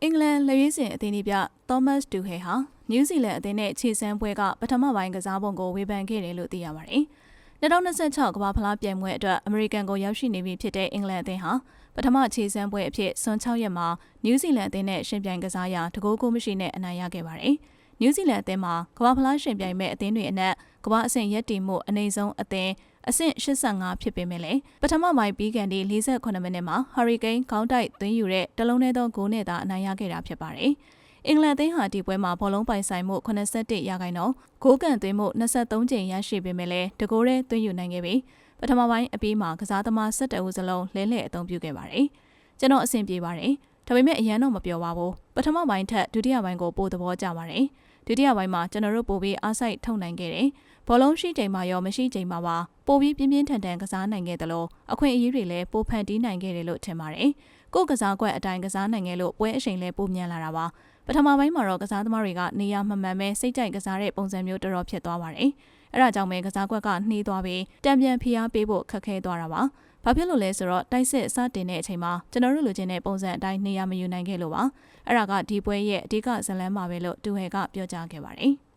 အင်္ဂလန်လက်ရွေးစင်အသင်းပြသောမတ်စ်တူဟဲဟာနယူးဇီလန်အသင်းနဲ့ခြေစမ်းပွဲကပထမပိုင်းကစားပုံကိုဝေဖန်ခဲ့တယ်လို့သိရပါတယ်။2026ကမ္ဘာဖလားပြိုင်ပွဲအတွက်အမေရိကန်ကိုရောက်ရှိနေပြီဖြစ်တဲ့အင်္ဂလန်အသင်းဟာပထမခြေစမ်းပွဲအဖြစ်ဇွန်6ရက်မှာနယူးဇီလန်အသင်းနဲ့ရှင်ပြိုင်ကစားရာတကိုးကိုမရှိနဲ့အနိုင်ရခဲ့ပါတယ်။နယူးဇီလန်အသင်းမှာကမ္ဘာဖလားရှင်ပြိုင်မဲ့အသင်းတွေအနက်ကမ္ဘာအဆင့်ရပ်တည်မှုအနေဆုံးအသင်းအဆင့်85ဖြစ်ပေမဲ့လည်းပထမပိုင်းပြီးကန်ဒီ48မိနစ်မှာဟာရီကိန်းခေါင်းတိုက်သွင်းယူတဲ့တလုံးထဲသောဂိုးနဲ့သာအနိုင်ရခဲ့တာဖြစ်ပါတယ်။အင်္ဂလန်အသင်းဟာဒီပွဲမှာဘောလုံးပိုင်ဆိုင်မှု81ရာခိုင်နှုန်းဂိုးကန်သွင်းမှု23ကြိမ်ရရှိပေမဲ့လည်းတကိုးထဲသွင်းယူနိုင်ခဲ့ပြီးပထမပိုင်းအပြီးမှာကစားသမား17ဦးစလုံးလဲလှယ်အသုံးပြုခဲ့ပါတယ်။ကျွန်တော်အဆင်ပြေပါတယ်။ဒါပေမဲ့အရန်တော့မပြောပါဘူး။ပထမပိုင်းထက်ဒုတိယပိုင်းကိုပိုသဘောကျပါတယ်။ဒုတိယပိုင်းမှာကျွန်တော်တို့ပိုပြီးအားစိုက်ထုတ်နိုင်ခဲ့တယ်။ဘောလုံးရှိချိန်မှာရောမရှိချိန်မှာပါပိုပြီးပြင်းပြင်းထန်ထန်ကစားနိုင်ခဲ့တယ်လို့အခွင့်အရေးတွေလည်းပိုဖန်တီးနိုင်ခဲ့တယ်လို့ထင်ပါတယ်။ကိုယ်ကစားကွက်အတိုင်းကစားနိုင်ခဲ့လို့ပွဲအချိန်လည်းပိုမြန်လာတာပါ။ပထမပိုင်းမှာတော့ကစားသမားတွေကနေရာမမှန်ပဲစိတ်ကြိုက်ကစားတဲ့ပုံစံမျိုးတော်တော်ဖြစ်သွားပါတယ်။အဲဒါကြောင့်ပဲကစားကွက်ကနှီးသွားပြီးတံပြန်ဖိအားပေးဖို့ခက်ခဲသွားတာပါ။ဘာဖြစ်လို့လဲဆိုတော့တိုက်စစ်စတင်တဲ့အချိန်မှာကျွန်တော်တို့လိုချင်တဲ့ပုံစံအတိုင်းနေရာမယူနိုင်ခဲ့လို့ပါ။အဲ့ဒါကဒီပွဲရဲ့အဓိကဇာတ်လမ်းပါပဲလို့တူဟဲကပြောကြားခဲ့ပါတယ်။